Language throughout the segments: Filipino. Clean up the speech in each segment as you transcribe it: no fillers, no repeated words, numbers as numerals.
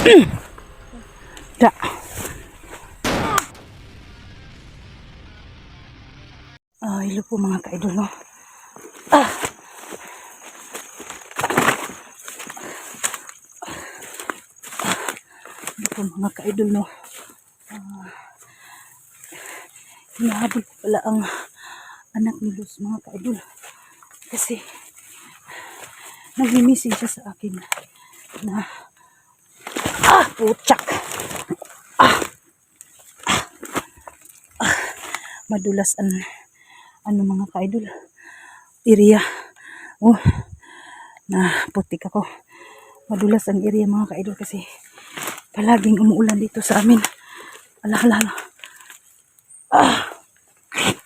Da. Hello po mga ka-idol, no? Hello po mga ka-idol, no? Hinahabol ko pala ang anak ni Luz, mga ka-idol. Kasi nag-message siya sa akin na putsak. Madulas ang mga ka-idol. Area. Oh, na putik ako. Madulas ang area mga ka-idol kasi palaging umuulan dito sa amin. Ala.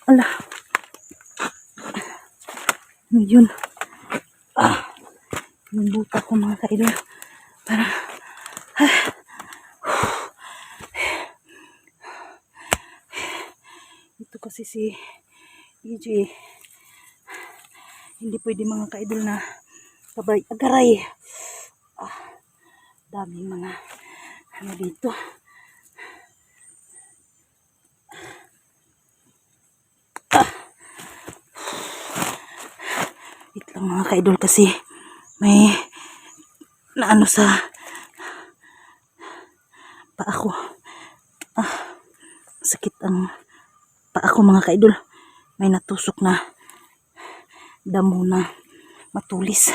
Ala. Yun. Yung buta ko mga ka-idol. Parang ito kasi si EJ. Hindi pwede mga ka-idol na agaray. Daming mga dito. Ito lang mga ka-idol kasi may naano sa paa ko. Sakit ang paa ko mga ka-idol. May natusok na damo na matulis.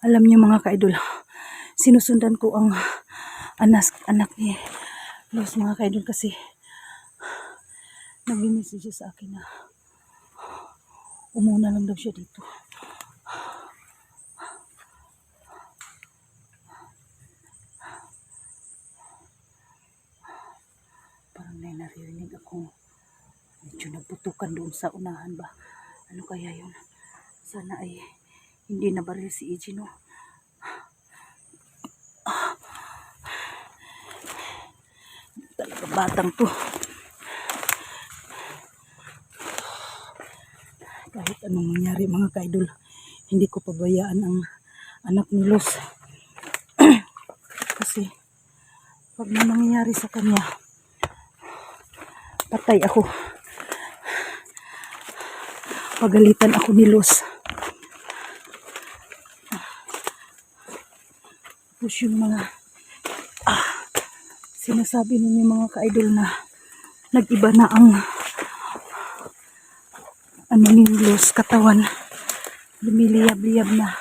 Alam niyo mga ka-idol, sinusundan ko ang anak ni Luz mga ka-idol kasi nag-message siya sa akin na umuna lang daw siya dito. Parang may naririnig ako. Medyo nagputukan doon sa unahan ba. Ano kaya yun? Sana ay hindi nabaril si EJ, no? Talaga batang to. Kahit anong mangyari mga ka-idol, hindi ko pabayaan ang anak ni Luz. Kasi pag may mangyayari sa kanya, patay ako. Pagalitan ako ni Luz. Tapos yung mga sinasabi ninyo mga ka-idol na nag-iba na ang ni Luz katawan. Lumiliyab-liyab na.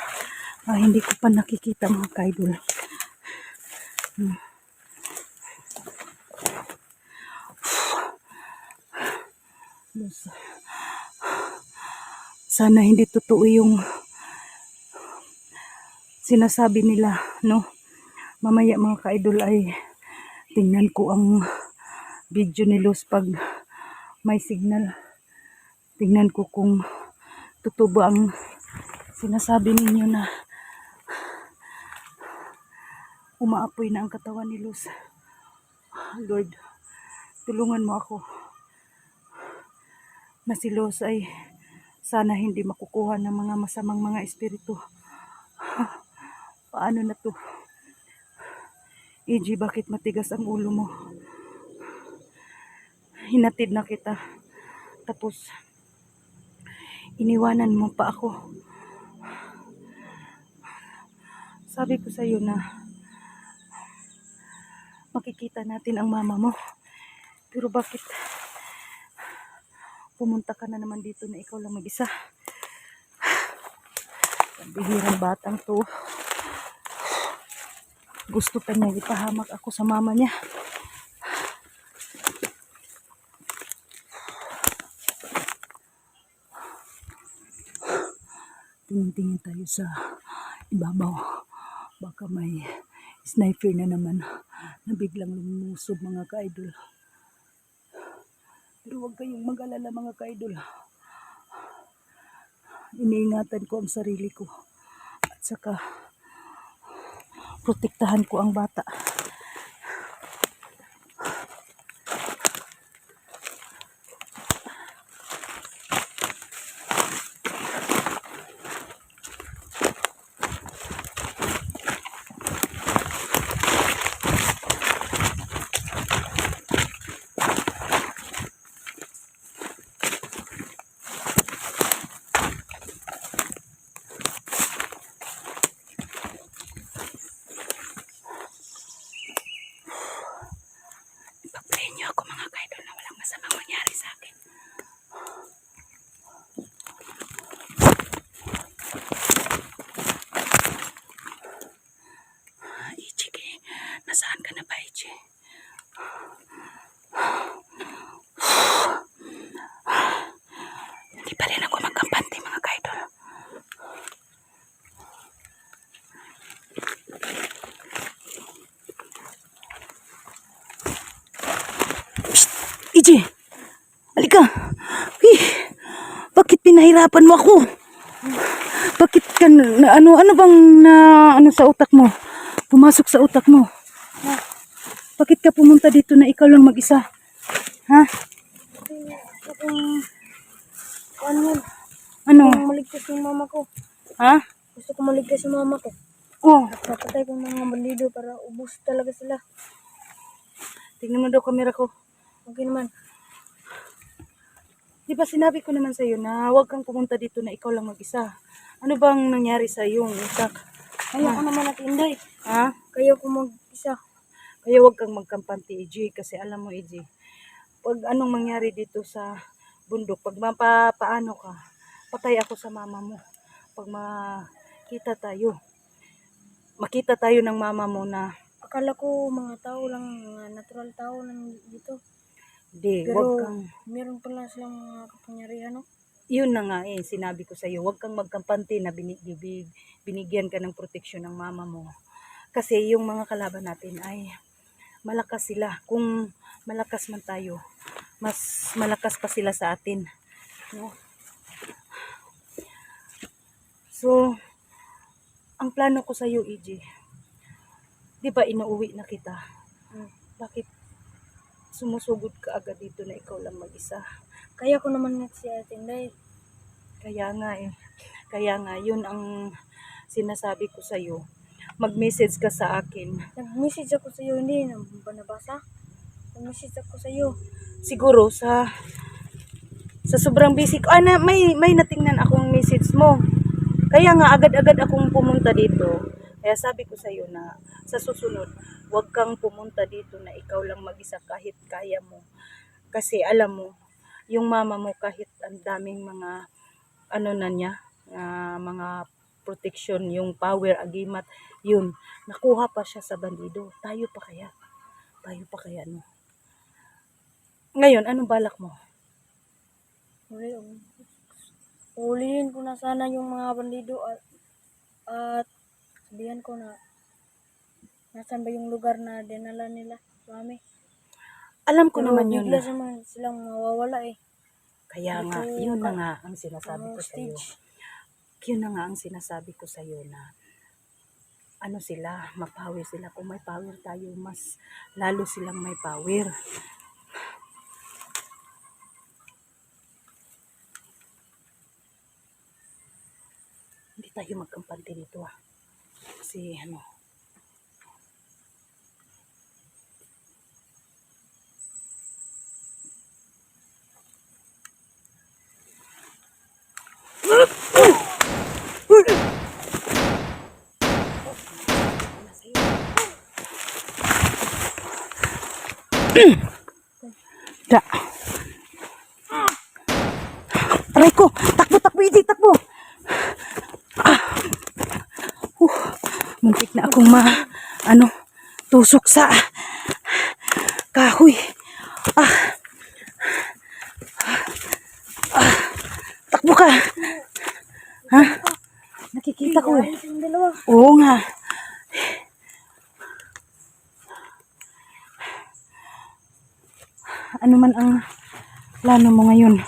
Hindi ko pa nakikita mga ka-idol. Sana hindi totoo yung sinasabi nila, no? Mamaya mga ka-idol ay tingnan ko ang video ni Luz pag may signal. Tingnan ko kung totoo ba ang sinasabi ninyo na umaapoy na ang katawan ni Luz. Lord, tulungan mo ako na si Luz ay sana hindi makukuha ng mga masamang mga espiritu. Paano na to? EJ, bakit matigas ang ulo mo? Hinatid na kita. Tapos, iniwanan mo pa ako. Sabi ko sa iyo na makikita natin ang mama mo. Pero bakit pumunta ka na naman dito na ikaw lang mag-isa? Ang bihirang batang to. Gusto pa niya ipahamak ako sa mama niya. Tingin-tingin tayo sa ibabaw. Baka may sniper na naman na biglang lumusob mga ka-idol. Pero huwag kayong mag-alala mga ka-idol. Iniingatan ko ang sarili ko. At saka protektahan ko ang bata. Di pa rin ako magkampante mga kaidol. EJ! Halika! Uy, bakit pinahirapan mo ako? Bakit ka na, ano bang na ano sa utak mo? Pumasok sa utak mo? Ha? Bakit ka pumunta dito na ikaw lang mag-isa? Ha? Ano? Maligtas yung mama ko. Ha? Gusto ko maligtas yung mama ko. Oh, At napatay ko mga bandido para ubos talaga sila. tingnan mo daw kamera ko. Okay naman. Di ba sinabi ko naman sa'yo na huwag kang pumunta dito na ikaw lang mag-isa? Ano bang nangyari sa iyong utak? Kaya ko naman at Inday. Ha? Kaya ko mag-isa. Kaya huwag kang magkampante, EJ. Kasi alam mo, EJ, pag anong mangyari dito sa bundok, pag mapapaano ka, patay ako sa mama mo. Pag makita tayo ng mama mo na, Akala ko mga tao lang, mga natural tao lang dito. di, Pero huwag kang, meron pala silang mga kapangyarihan, no? yun na nga eh, sinabi ko sa'yo, huwag kang magkampante na binigyan ka ng proteksyon ng mama mo. Kasi yung mga kalaban natin ay malakas sila. Kung malakas man tayo, mas malakas pa sila sa atin. No? So, ang plano ko sa'yo, EJ, di ba inuuwi na kita? Bakit sumusugod ka agad dito na ikaw lang mag-isa? Kaya ko naman nga si Ate Inday. Kaya nga eh. Kaya nga, yun ang sinasabi ko sa'yo. Mag-message ka sa akin. Nag-message ako sa iyo, hindi na ba nabasa? Nag-message ako sa iyo. Siguro sa sobrang busy ko. May natingnan akong message mo. Kaya nga agad-agad akong pumunta dito. Kaya sabi ko sa'yo na sa susunod, huwag kang pumunta dito na ikaw lang mag-isa kahit kaya mo. Kasi alam mo, yung mama mo kahit ang daming mga ano na niya, mga protection, yung power, agimat, yun, nakuha pa siya sa bandido. Tayo pa kaya, no? Ngayon, anong balak mo? Ulihin ko na sana yung mga bandido at sabihan ko na nasan ba yung lugar na dinala nila, mami. Alam ko Pero naman yun. bigla silang mawawala eh. Kaya nga, yun na nga ang sinasabi ko sa'yo. Stage. Yun na nga ang sinasabi ko sa'yo na ano sila, mapower sila. Kung may power tayo, mas lalo silang may power. Hindi tayo magkampante dito Kasi ano, da. Aray ko, takbo, EJ, takbo. Muntik na akong tusok sa kahoy. Takbo ka. Ha? Nakikita ko eh. Yung dalawa. Oo nga. Ano man ang plano mo ngayon?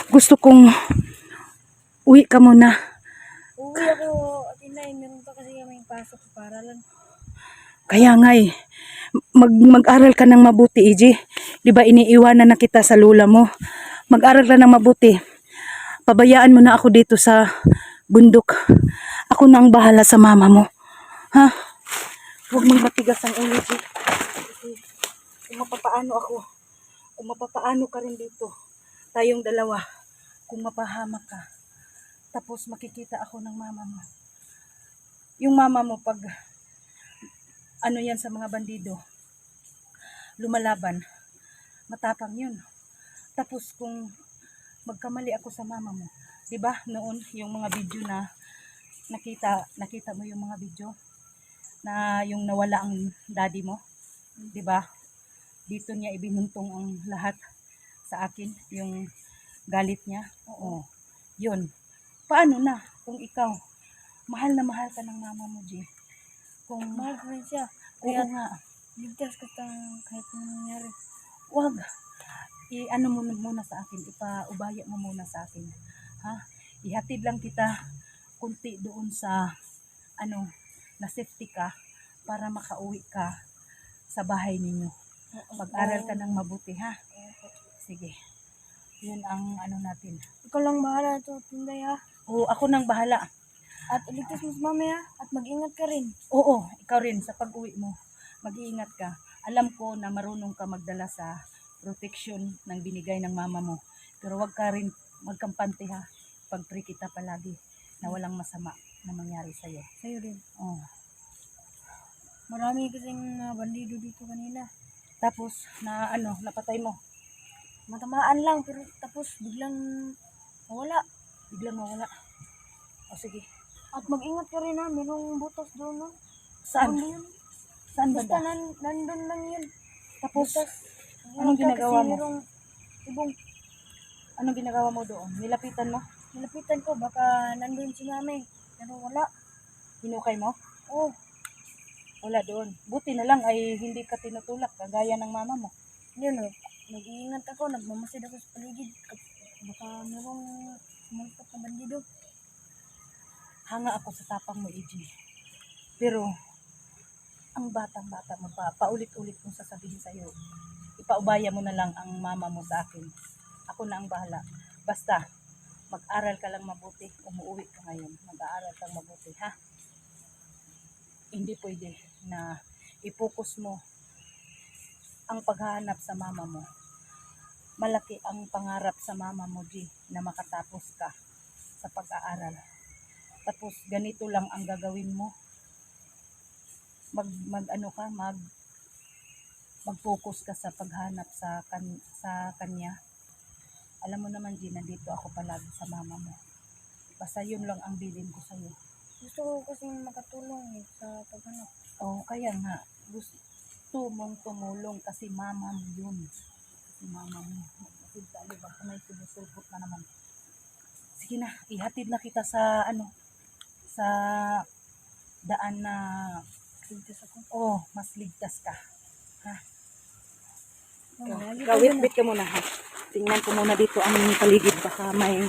Gusto kong uwi ka muna. Uwi ako at Inday, meron pa kasi kaming pasok sa paralan. Kaya nga eh. Mag-aral ka ng mabuti, EJ. Di ba iniiwanan na kita sa lula mo? Mag-aral ka ng mabuti. Pabayaan mo na ako dito sa bundok. Ako na ang bahala sa mama mo. Ha? Huwag mong matigas ang ulo, EJ. Kasi kung mapapaano ka rin dito, tayong dalawa, kung mapahamak ka, tapos makikita ako ng mama mo. Yung mama mo pag ano yan sa mga bandido, lumalaban, matapang yun. Tapos kung magkamali ako sa mama mo, 'di ba? Noon yung mga video na nakita mo yung mga video na yung nawala ang daddy mo, 'di ba? Dito niya ibinuntong ang lahat sa akin, yung galit niya. Oo. Yun. Paano na kung ikaw, mahal na mahal ka ng mama mo, G? Kung, Mahal ko rin siya. oo Kaya nga, ligtas ka kahit anong nangyari. wag. I-ano mo muna sa akin, ipaubaya mo muna sa akin. Ha? Ihatid lang kita kunti doon sa, ano, na safety ka para makauwi ka sa bahay ninyo. Mag-aral ka ng mabuti, ha? Sige. Yun ang ano natin. Ikaw lang bahala ito, Tinday ha. Oo, ako nang bahala. At iligtas mo sa mami ha. At mag-ingat ka rin. Oo, ikaw rin sa pag-uwi mo. Mag-iingat ka. Alam ko na marunong ka magdala sa protection ng binigay ng mama mo. Pero wag ka rin magkampante ha. Pag-pray kita palagi na walang masama na mangyari sa'yo. Sa'yo din. Oh. Marami kasing bandido dito kanina. Tapos, na ano, napatay mo. Matamaan lang pero tapos biglang nawala. Biglang mawala. O sige. At mag-ingat ka rin ha. Merong butas doon no. Saan? Ano yun? Saan Basta ba? nandun lang yun. Tapos, Butas. anong Ingat ka ginagawa kasi mo? merong ibong Anong ginagawa mo doon? Nilapitan mo? nilapitan ko. Baka nandun si mami. Pero wala. Hinukay mo? Oh, Wala doon. Buti na lang ay hindi ka tinutulak kagaya ng mama mo. yun o. Nag-iingat ako. Nagmamasid ako sa paligid. Baka merong sumalpak na bandido. Hanga ako sa tapang mo, EJ. Pero, ang batang-bata mo pa, paulit-ulit kong sasabihin sa'yo, ipaubaya mo na lang ang mama mo sa akin. Ako na ang bahala. Basta, mag-aral ka lang mabuti. Umuwi ka ngayon. Mag-aaral kang mabuti, ha? Hindi pwede na i-focus mo ang paghahanap sa mama mo. Malaki ang pangarap sa mama mo, G, na makatapos ka sa pag-aaral. Tapos ganito lang ang gagawin mo. Mag-focus ka sa paghanap sa kanya. Alam mo naman, G, nandito ako palagi sa mama mo. Basta yun lang ang bilin ko sa'yo. Gusto ko kasing makatulong sa paghanap. Oo, kaya nga, gusto mong tumulong kasi mama mo yun. Kasi mama mo. Kasi diba, may sumusulpot na naman. Sige na, ihatid na kita sa sa daan na Ligtas ako. mas ligtas ka. Ha? Lagi Ikaw, ka dun, wait ka muna ha. Tingnan ko muna dito ang paligid. Baka may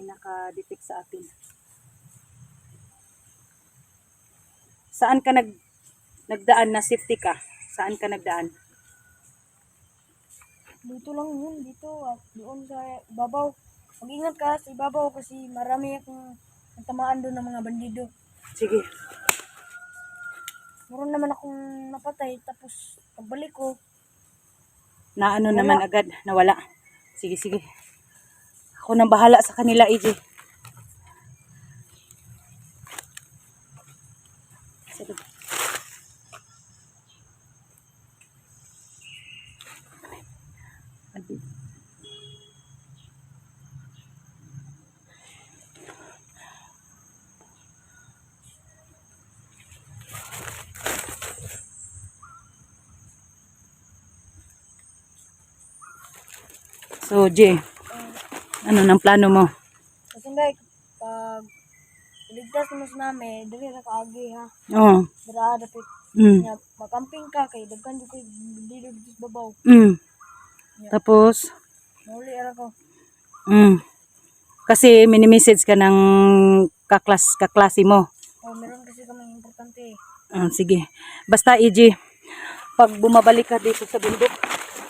naka-detect sa atin. Saan ka nagdaan na safety ka? Saan ka nagdaan? Dito lang yun, dito at doon sa ibabaw. Mag-ingat ka sa ibabaw kasi marami akong natamaan doon ng mga bandido. Sige. Meron naman akong napatay tapos pagbalik ko, Na ano naman agad, nawala. Sige, sige. Ako nang bahala sa kanila, EJ. Sige. So, J, ano nang plano mo? kasi guys, pag iligtas mo sa namin, dali na kaagi ha. Oo. Dara dapit. Mm. Nga, makamping ka kay dagkan ko bandido dito sa babaw. Mm. Tapos, Muli ara ko. kasi mini-message ka ng kaklase mo. Oh, meron kasi kaming importante. Sige. Basta, EJ, pag bumabalik ka dito sa bundok,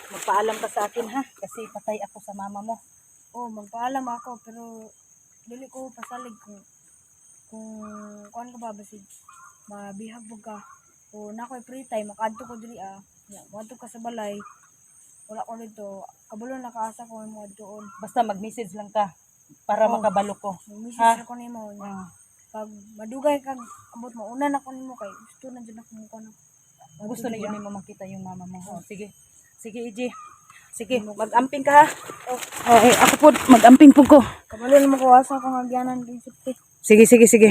magpaalam ka sa akin ha. Kasi patay ako sa mama mo. Oh, magpaalam ako pero dili ko pasalig kung kuan ka ba basig mabihag pug ka o nakoy free time makadto ko diri makadto ka sa balay wala ko dito kabalo na kaasa ko mo adtoon Basta mag-message lang ka para Oh. makabalo ko. message ko nimo Ah, pag madugay kag abot mo una na ko nimo kay gusto na jud ako mo kono gusto na yun mo makita yung mama mo. Oh, sige. Sige, EJ. Sige, mag-amping ka ha. Oh, ako po, mag-amping po ko. kabalo na mo ko asa ko agyanan din safety. Sige, sige, sige.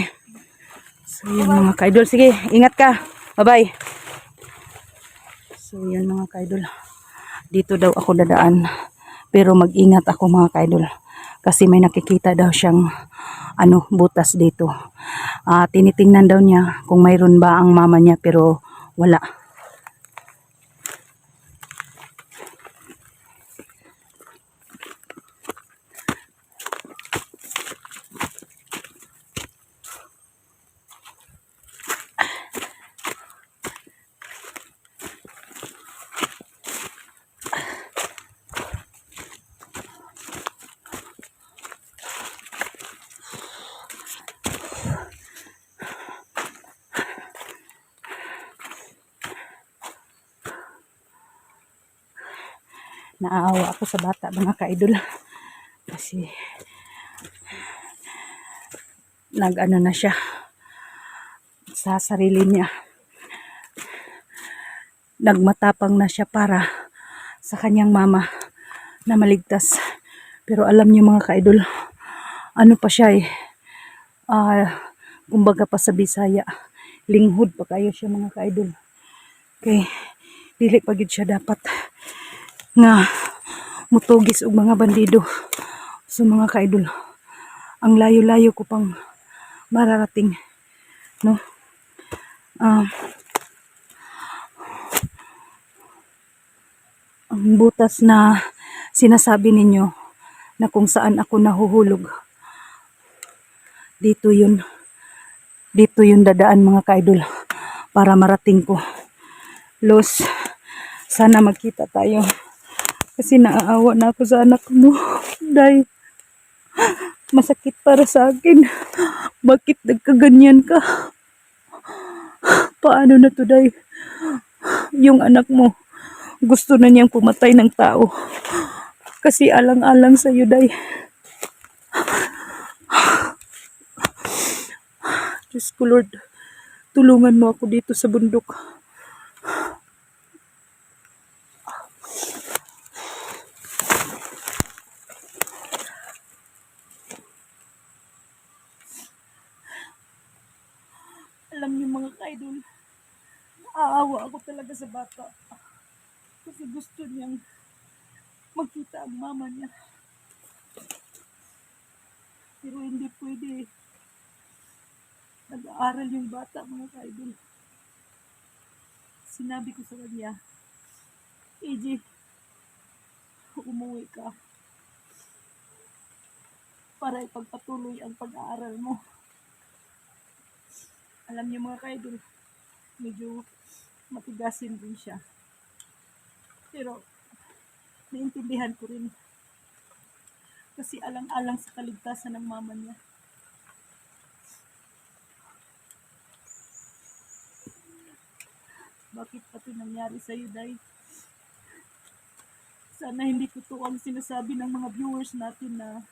So, yun mga kaidol. Sige, ingat ka. Bye-bye. So, yun mga kaidol. dito daw ako dadaan. Pero mag-ingat ako mga ka-idol. Kasi may nakikita daw siyang butas dito. Tinitingnan daw niya kung mayroon ba ang mama niya pero wala. Naaawa ako sa bata mga ka-idol. Kasi nag-ano na siya sa sarili niya. Nagmatapang na siya para sa kanyang mama na maligtas. Pero alam niyo mga ka-idol, ano pa siya kumbaga pa sa Bisaya, linghod pa kayo siya mga ka-idol. Okay, dili pa gid siya dapat nga mutugis og mga bandido. So mga ka-idol, ang layo-layo ko pang mararating, no? Ang butas na sinasabi ninyo na kung saan ako nahuhulog, dito yun dadaan mga ka-idol para marating ko. Los, sana magkita tayo kasi naaawa na ako sa anak mo. Dahil masakit para sa akin. Bakit nagkaganyan ka? Paano na to, Day? Yung anak mo gusto na niyang pumatay ng tao kasi alang-alang sa iyo, Day. Diyos ko, Lord, tulungan mo ako dito sa bundok. Alam niyo mga ka-idol, aawa ako talaga sa bata kasi gusto niyang magkita ang mama niya. Pero hindi pwede. Nag-aaral yung bata mga ka-idol. Sinabi ko sa kanya, AJ, umuwi ka para ipagpatuloy ang pag-aaral mo. Alam niyo mga ka-idol, medyo matigasin din siya. Pero naiintindihan ko rin kasi alang-alang sa kaligtasan ng mama niya. Bakit pati nangyari sa'yo, Day? Sana hindi totoo ang sinasabi ng mga viewers natin na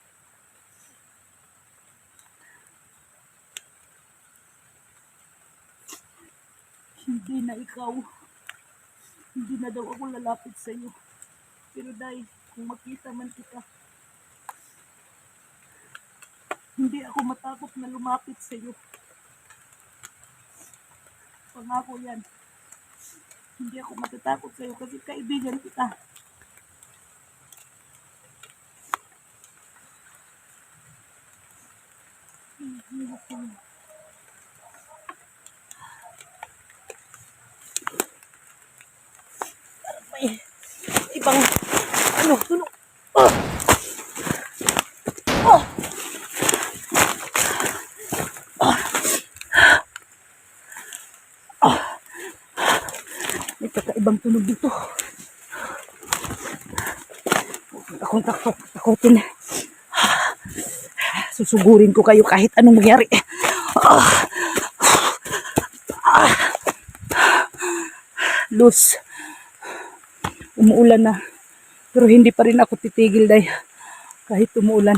hindi na ikaw, hindi na daw ako lalapit sa'yo. Pero Day, kung makita man kita, hindi ako matakot na lumapit sa'yo. Pangako yan. Hindi ako matatakot sa'yo kasi kaibigan kita. May ibang tunog. May kakaibang tunog dito. Akong takutin. Susugurin ko kayo kahit anong mangyari. Luz, umuulan na. Pero hindi pa rin ako titigil, Day. Kahit umuulan.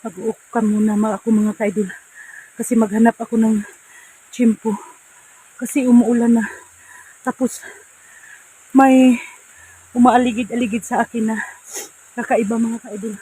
Mag-uok ka muna ako mga ka-idol. Kasi maghanap ako ng tiyempo. Kasi umuulan na. Tapos may umaaligid-aligid sa akin na kakaiba mga ka-idol.